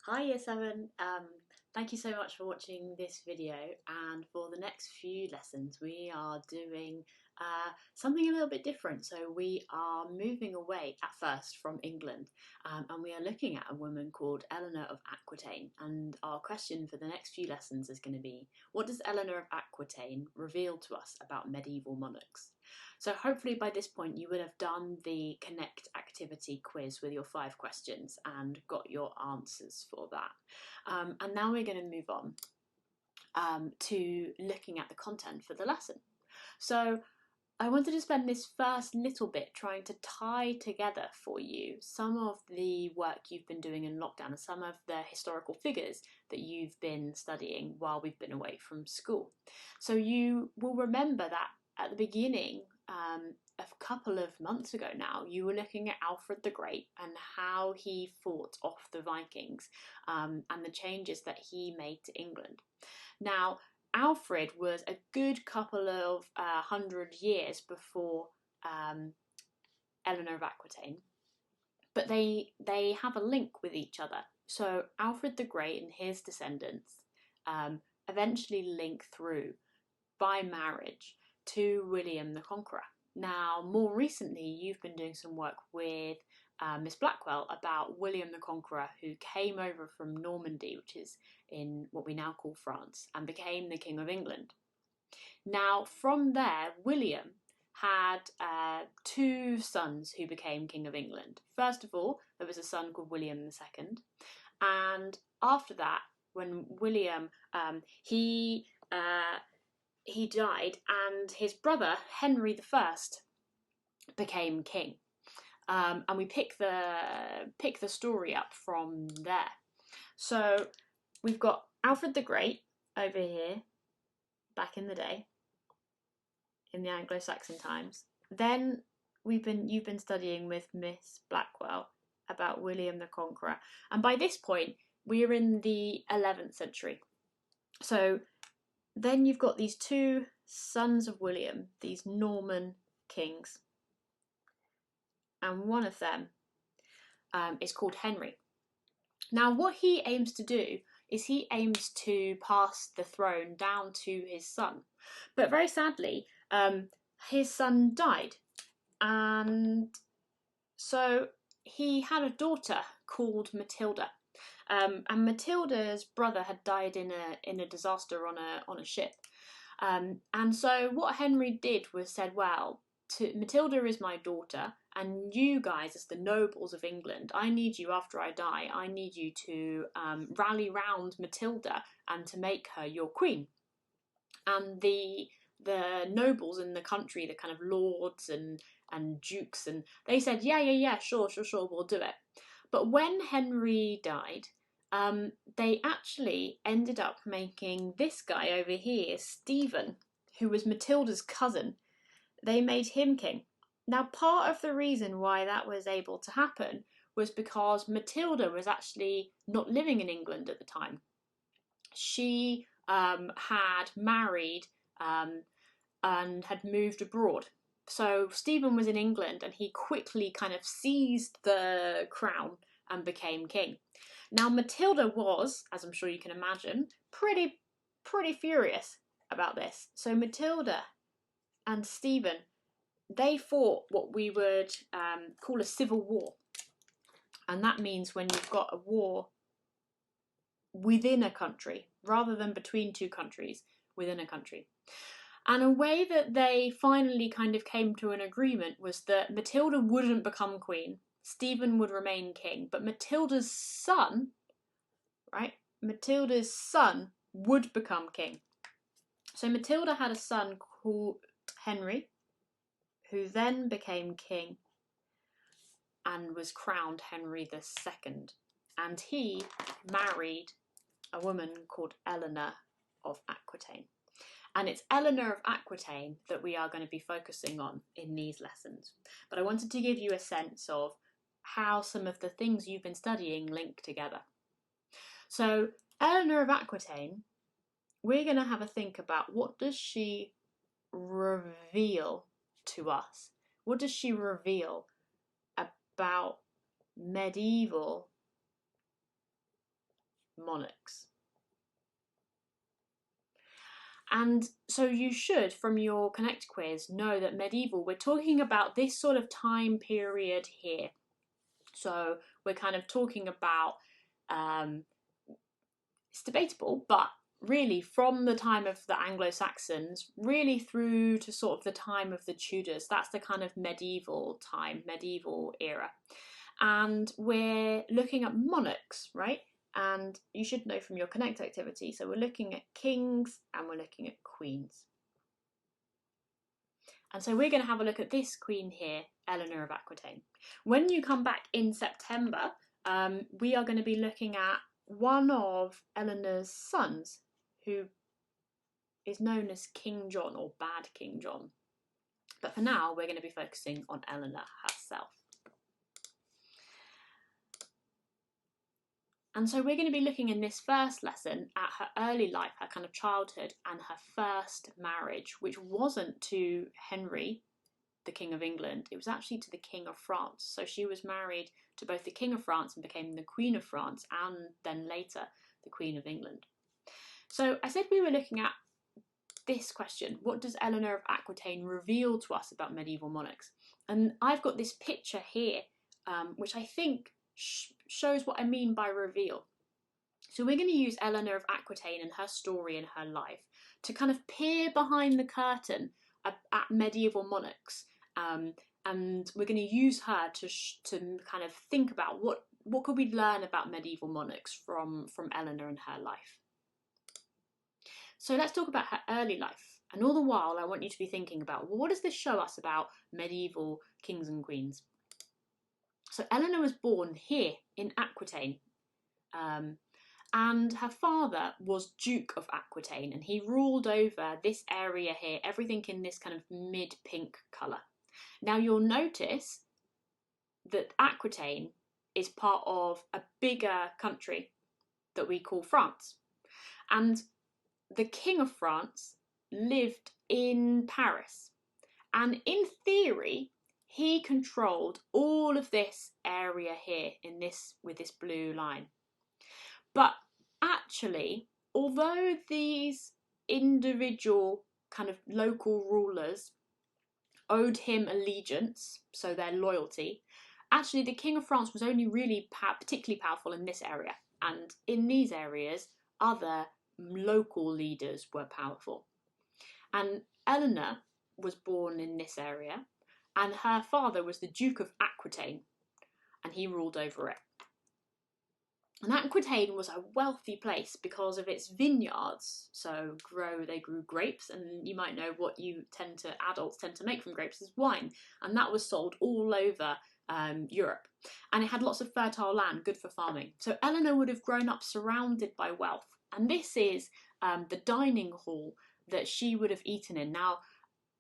Hi Year 7, thank you so much for watching this video, and for the next few lessons we are doing something a little bit different. So we are moving away at first from England, and we are looking at a woman called Eleanor of Aquitaine, and our question for the next few lessons is going to be, what does Eleanor of Aquitaine reveal to us about medieval monarchs? So hopefully by this point you would have done the Connect activity quiz with your 5 questions and got your answers for that. And now we're going to move on to looking at the content for the lesson. So I wanted to spend this first little bit trying to tie together for you some of the work you've been doing in lockdown and some of the historical figures that you've been studying while we've been away from school. So you will remember that at the beginning, a couple of months ago now, you were looking at Alfred the Great and how he fought off the Vikings, and the changes that he made to England. Now, Alfred was a good couple of 100 years before Eleanor of Aquitaine, but they have a link with each other. So Alfred the Great and his descendants eventually link through by marriage to William the Conqueror. Now, more recently, you've been doing some work with Miss Blackwell about William the Conqueror, who came over from Normandy, which is in what we now call France, and became the King of England. Now, from there, William had 2 sons who became King of England. First of all, there was a son called William II, and after that, when William he died, and his brother Henry I became king. And we pick the story up from there. So we've got Alfred the Great over here, back in the day, in the Anglo-Saxon times. Then you've been studying with Miss Blackwell about William the Conqueror, and by this point we're in the 11th century. So then you've got these 2 sons of William, these Norman kings, and one of them is called Henry. Now, what he aims to do is he aims to pass the throne down to his son, but very sadly, his son died, and so he had a daughter called Matilda. And Matilda's brother had died in a disaster on a ship. And so what Henry did was said, well, Matilda is my daughter, and you guys, as the nobles of England, I need you after I die. I need you to rally round Matilda and to make her your queen. And the nobles in the country, the kind of lords and dukes, and they said, yeah, sure, we'll do it. But when Henry died, they actually ended up making this guy over here, Stephen, who was Matilda's cousin, they made him king. Now, part of the reason why that was able to happen was because Matilda was actually not living in England at the time. She had married and had moved abroad. So Stephen was in England, and he quickly kind of seized the crown and became king. Now, Matilda was, as I'm sure you can imagine, pretty furious about this. So Matilda and Stephen, they fought what we would call a civil war. And that means when you've got a war within a country, rather than between 2 countries, within a country. And a way that they finally kind of came to an agreement was that Matilda wouldn't become queen, Stephen would remain king, but Matilda's son, would become king. So Matilda had a son called Henry, who then became king and was crowned Henry II. And he married a woman called Eleanor of Aquitaine. And it's Eleanor of Aquitaine that we are going to be focusing on in these lessons. But I wanted to give you a sense of how some of the things you've been studying link together. So Eleanor of Aquitaine, we're going to have a think about, what does she reveal to us? What does she reveal about medieval monarchs. And so you should, from your Connect quiz, know that medieval, we're talking about this sort of time period here. So we're kind of talking about, it's debatable, but really from the time of the Anglo-Saxons, really through to sort of the time of the Tudors. That's the kind of medieval time, medieval era. And we're looking at monarchs, right? And you should know from your Connect activity, so we're looking at kings and we're looking at queens. And so we're going to have a look at this queen here, Eleanor of Aquitaine. When you come back in September, we are going to be looking at one of Eleanor's sons, who is known as King John, or Bad King John. But for now, we're going to be focusing on Eleanor herself. And so we're going to be looking in this first lesson at her early life, her kind of childhood, and her first marriage, which wasn't to Henry, the King of England, it was actually to the King of France. So she was married to both the King of France and became the Queen of France, and then later the Queen of England. So I said we were looking at this question: what does Eleanor of Aquitaine reveal to us about medieval monarchs? And I've got this picture here, which I think shows what I mean by reveal. So we're going to use Eleanor of Aquitaine and her story and her life to kind of peer behind the curtain at medieval monarchs, and we're going to use her to kind of think about what could we learn about medieval monarchs from Eleanor and her life. So let's talk about her early life, and all the while I want you to be thinking about, well, what does this show us about medieval kings and queens? So Eleanor was born here in Aquitaine, and her father was Duke of Aquitaine, and he ruled over this area here, everything in this kind of mid-pink colour. Now you'll notice that Aquitaine is part of a bigger country that we call France, and the King of France lived in Paris, and in theory he controlled all of this area here in this, with this blue line. But actually, although these individual kind of local rulers owed him allegiance, so their loyalty, actually the King of France was only really particularly powerful in this area, and in these areas other local leaders were powerful. And Eleanor was born in this area, and her father was the Duke of Aquitaine, and he ruled over it. And Aquitaine was a wealthy place because of its vineyards. So they grew grapes, and you might know what adults tend to make from grapes is wine, and that was sold all over Europe. And it had lots of fertile land, good for farming. So Eleanor would have grown up surrounded by wealth, and this is the dining hall that she would have eaten in. Now,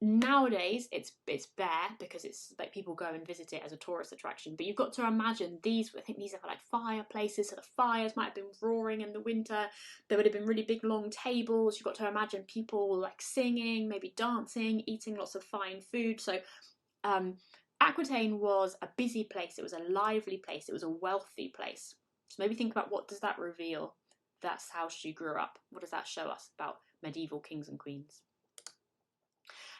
nowadays it's bare because it's like people go and visit it as a tourist attraction, but you've got to imagine I think these are like fireplaces, so the fires might have been roaring in the winter. There would have been really big long tables. You've got to imagine people like singing, maybe dancing, eating lots of fine food. So Aquitaine was a busy place, it was a lively place, it was a wealthy place. So maybe think about, what does that reveal? That's how she grew up. What does that show us about medieval kings and queens?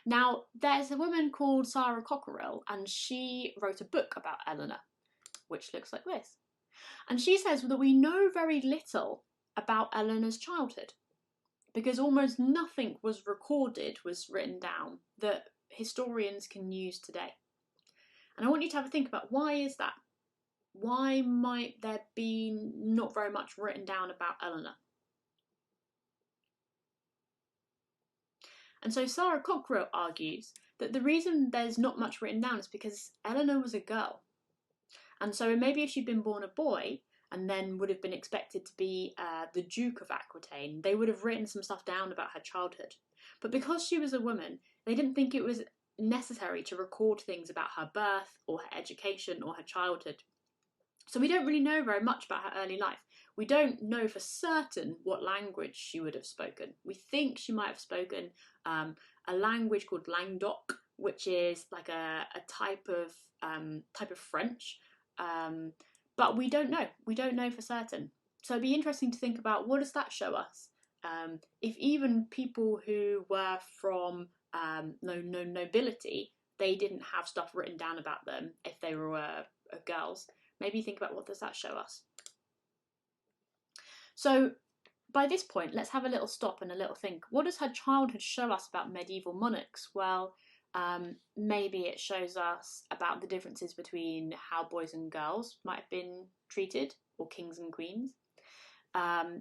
Now, there's a woman called Sarah Cockerill, and she wrote a book about Eleanor, which looks like this. And she says that we know very little about Eleanor's childhood, because almost nothing was written down, that historians can use today. And I want you to have a think about, why is that? Why might there be not very much written down about Eleanor? And so Sarah Cockerill argues that the reason there's not much written down is because Eleanor was a girl. And so maybe if she'd been born a boy and then would have been expected to be the Duke of Aquitaine, they would have written some stuff down about her childhood. But because she was a woman, they didn't think it was necessary to record things about her birth or her education or her childhood. So we don't really know very much about her early life. We don't know for certain what language she would have spoken. We think she might have spoken a language called Languedoc, which is like a type of French, but we don't know. We don't know for certain. So it'd be interesting to think about, what does that show us? If even people who were from no nobility, they didn't have stuff written down about them if they were girls. Maybe think about, what does that show us? So by this point, let's have a little stop and a little think. What does her childhood show us about medieval monarchs? Well, maybe it shows us about the differences between how boys and girls might have been treated, or kings and queens.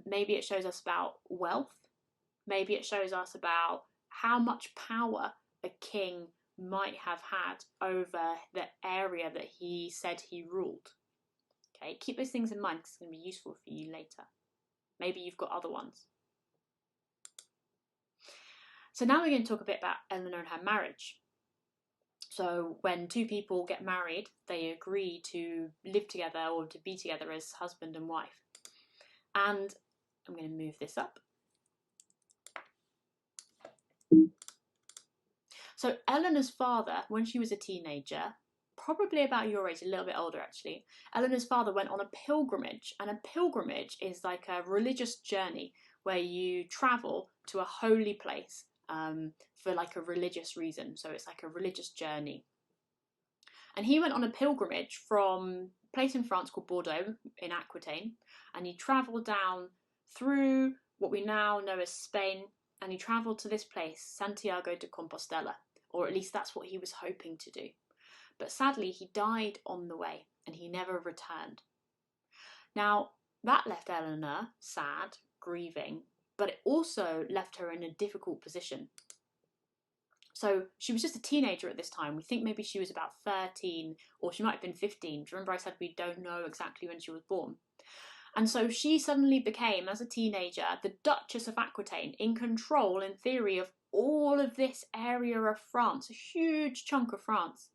Maybe it shows us about wealth. Maybe it shows us about how much power a king might have had over the area that he said he ruled. Okay, keep those things in mind because it's going to be useful for you later. Maybe you've got other ones. So now we're going to talk a bit about Eleanor and her marriage. So when two people get married, they agree to live together or to be together as husband and wife. And I'm going to move this up. So Eleanor's father, when she was a teenager, probably about your age, a little bit older actually, Eleanor's father went on a pilgrimage, and a pilgrimage is like a religious journey where you travel to a holy place for like a religious reason. So it's like a religious journey. And he went on a pilgrimage from a place in France called Bordeaux in Aquitaine, and he travelled down through what we now know as Spain, and he travelled to this place, Santiago de Compostela, or at least that's what he was hoping to do. But sadly, he died on the way, and he never returned. Now, that left Eleanor sad, grieving, but it also left her in a difficult position. So she was just a teenager at this time. We think maybe she was about 13, or she might have been 15. Do you remember I said we don't know exactly when she was born? And so she suddenly became, as a teenager, the Duchess of Aquitaine, in control, in theory, of all of this area of France, a huge chunk of France.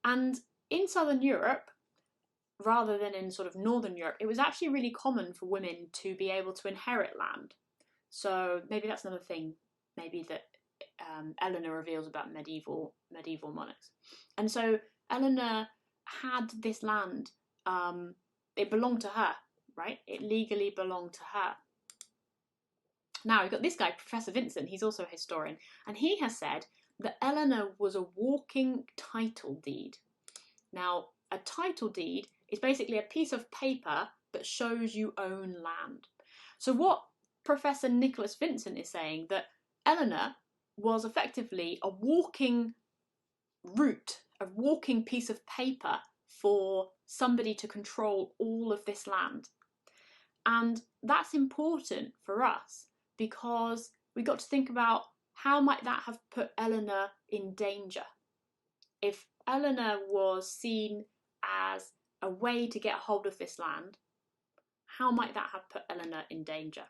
And in Southern Europe, rather than in sort of Northern Europe, it was actually really common for women to be able to inherit land. So maybe that's another thing, maybe that Eleanor reveals about medieval monarchs. And so Eleanor had this land, it belonged to her, right? It legally belonged to her. Now we've got this guy, Professor Vincent, he's also a historian, and he has said that Eleanor was a walking title deed. Now, a title deed is basically a piece of paper that shows you own land. So what Professor Nicholas Vincent is saying, that Eleanor was effectively a walking route, a walking piece of paper for somebody to control all of this land. And that's important for us because we got to think about, how might that have put Eleanor in danger? If Eleanor was seen as a way to get hold of this land, how might that have put Eleanor in danger?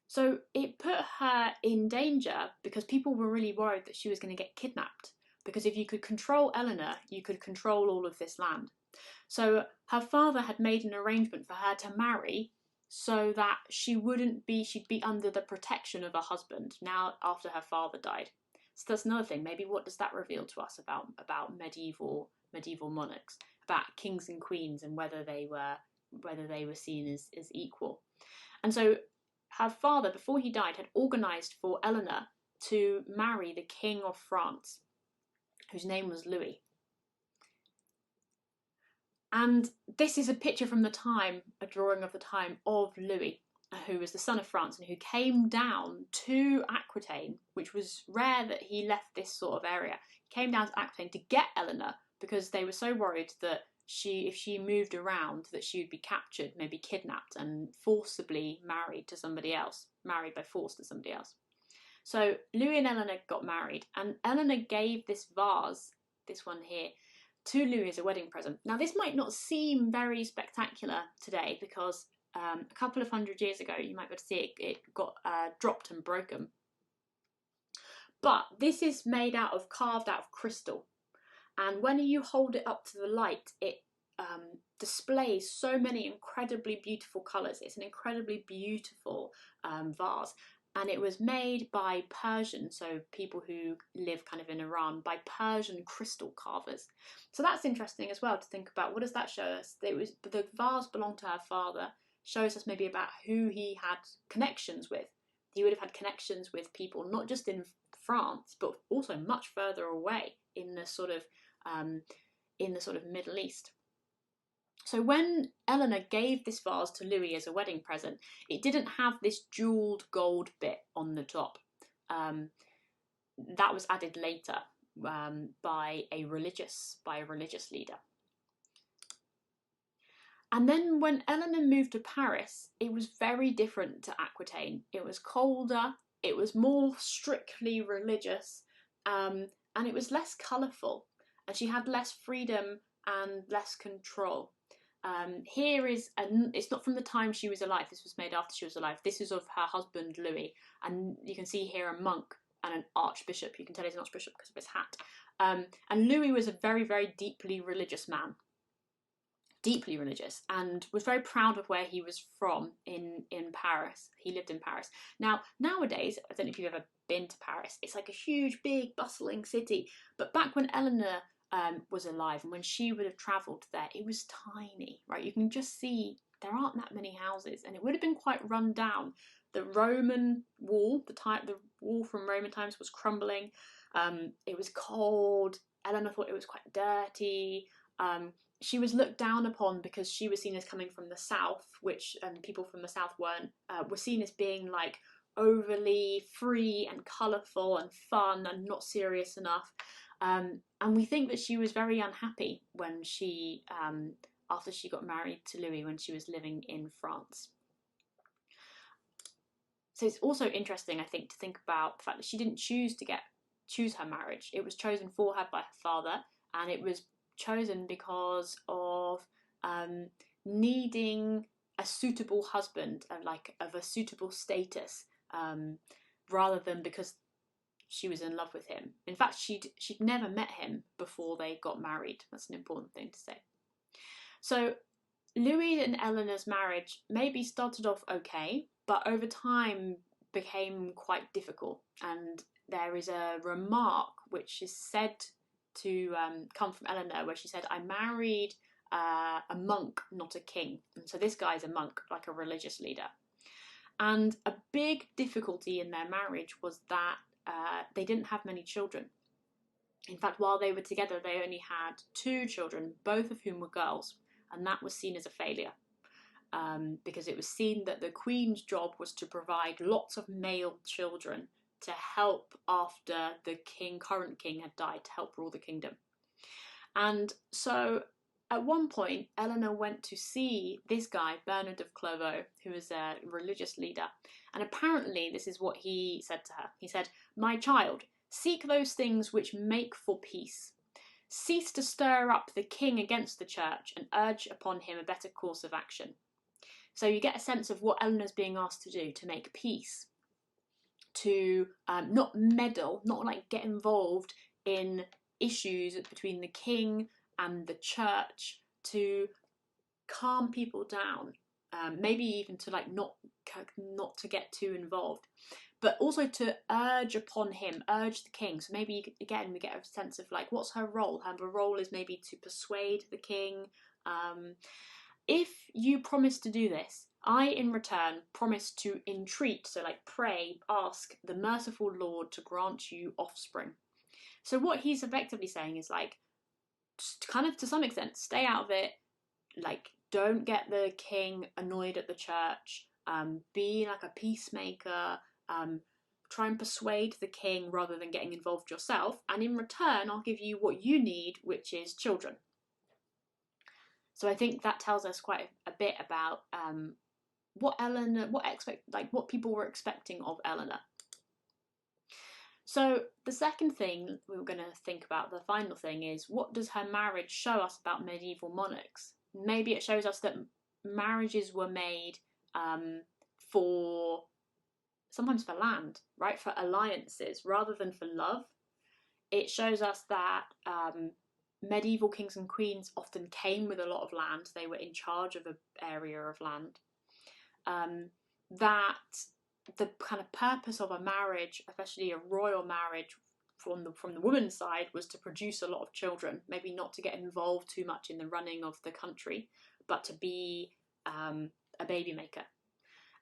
So it put her in danger because people were really worried that she was going to get kidnapped. Because if you could control Eleanor, you could control all of this land. So her father had made an arrangement for her to marry so that she'd be under the protection of her husband now after her father died. So that's another thing. Maybe what does that reveal to us about medieval monarchs, about kings and queens, and whether they were seen as equal. And so her father, before he died, had organised for Eleanor to marry the King of France, whose name was Louis. And this is a picture from the time, a drawing of the time of Louis, who was the son of France and who came down to Aquitaine, which was rare that he left this sort of area. He came down to Aquitaine to get Eleanor because they were so worried that if she moved around, that she would be captured, maybe kidnapped and forcibly married by force to somebody else. So Louis and Eleanor got married, and Eleanor gave this vase, this one here, to Louis as a wedding present. Now this might not seem very spectacular today because a couple of 100 years ago, you might be able to see it got dropped and broken. But this is carved out of crystal. And when you hold it up to the light, it displays so many incredibly beautiful colours. It's an incredibly beautiful vase. and it was made by Persian, so people who live kind of in Iran, by Persian crystal carvers. So that's interesting as well to think about. What does that show us? The vase belonged to her father, shows us maybe about who he had connections with. He would have had connections with people not just in France, but also much further away in the sort of Middle East. So when Eleanor gave this vase to Louis as a wedding present, it didn't have this jewelled gold bit on the top. That was added later by a religious leader. And then when Eleanor moved to Paris, it was very different to Aquitaine. It was colder, it was more strictly religious, and it was less colourful, and she had less freedom and less control. It's not from the time she was alive, this was made after she was alive. This is of her husband Louis, and you can see here a monk and an archbishop. You can tell he's an archbishop because of his hat. And Louis was a very, very deeply religious man. Deeply religious, and was very proud of where he was from in Paris. He lived in Paris. Now, nowadays, I don't know if you've ever been to Paris, it's like a huge, big, bustling city. But back when Eleanor was alive and when she would have travelled there, it was tiny, right? You can just see there aren't that many houses, and it would have been quite run down. The Roman wall, the wall from Roman times, was crumbling. It was cold. Eleanor thought it was quite dirty. She was looked down upon because she was seen as coming from the south, which people from the south were seen as being like overly free and colourful and fun and not serious enough. And we think that she was very unhappy when she, after she got married to Louis, when she was living in France. So it's also interesting, I think, to think about the fact that she didn't choose her marriage. It was chosen for her by her father, and it was chosen because of needing a suitable husband, of a suitable status, rather than because she was in love with him. In fact, she'd never met him before they got married. That's an important thing to say. So Louis and Eleanor's marriage maybe started off okay, but over time became quite difficult. And there is a remark which is said to come from Eleanor, where she said, "I married a monk, not a king." And so this guy's a monk, like a religious leader. And a big difficulty in their marriage was that they didn't have many children. In fact, while they were together, they only had 2 children, both of whom were girls, and that was seen as a failure. Because it was seen that the Queen's job was to provide lots of male children to help after the current king had died, to help rule the kingdom. And so at one point, Eleanor went to see this guy, Bernard of Clairvaux, who was a religious leader. And apparently this is what he said to her. He said, "My child, seek those things which make for peace. Cease to stir up the king against the church and urge upon him a better course of action." So you get a sense of what Eleanor's being asked to do, to make peace, to not meddle, not like get involved in issues between the king and the church, to calm people down, maybe even to like not to get too involved, but also to urge upon him, urge the king. So maybe again we get a sense of like, what's her role? Her role is maybe to persuade the king. If you promise to do this, I in return promise to entreat, so like pray, ask the merciful Lord to grant you offspring. So what he's effectively saying is like, kind of to some extent, stay out of it, like don't get the king annoyed at the church, be like a peacemaker, try and persuade the king rather than getting involved yourself, and in return I'll give you what you need, which is children. So I think that tells us quite a bit about what people were expecting of Eleanor. So the second thing we were going to think about, the final thing, is what does her marriage show us about medieval monarchs? Maybe it shows us that marriages were made sometimes for land, right? For alliances rather than for love. It shows us that medieval kings and queens often came with a lot of land. They were in charge of an area of land. That the kind of purpose of a marriage, especially a royal marriage from the woman's side, was to produce a lot of children, maybe not to get involved too much in the running of the country, but to be a baby maker.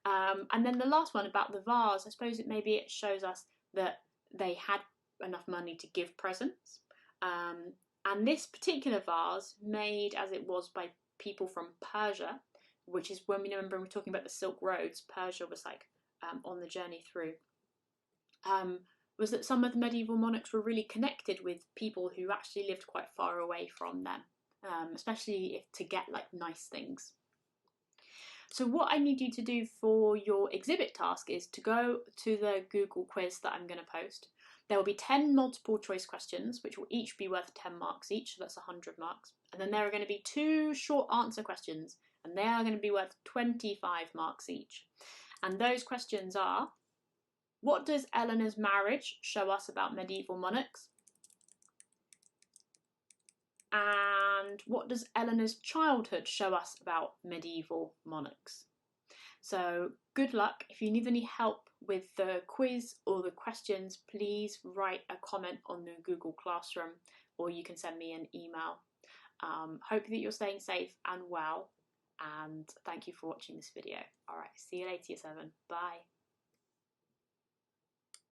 And then the last one about the vase, I suppose it shows us that they had enough money to give presents. And this particular vase, made as it was by people from Persia, which is when we remember we're talking about the Silk Roads, Persia was like on the journey through, was that some of the medieval monarchs were really connected with people who actually lived quite far away from them, especially to get like nice things. So what I need you to do for your exhibit task is to go to the Google quiz that I'm going to post. There will be 10 multiple choice questions, which will each be worth 10 marks each, so that's 100 marks. And then there are going to be 2 short answer questions, and they are going to be worth 25 marks each. And those questions are: what does Eleanor's marriage show us about medieval monarchs? And what does Eleanor's childhood show us about medieval monarchs? So good luck. If you need any help with the quiz or the questions, please write a comment on the Google Classroom, or you can send me an email. Hope that you're staying safe and well, and thank you for watching this video. All right, see you later, year 7. Bye.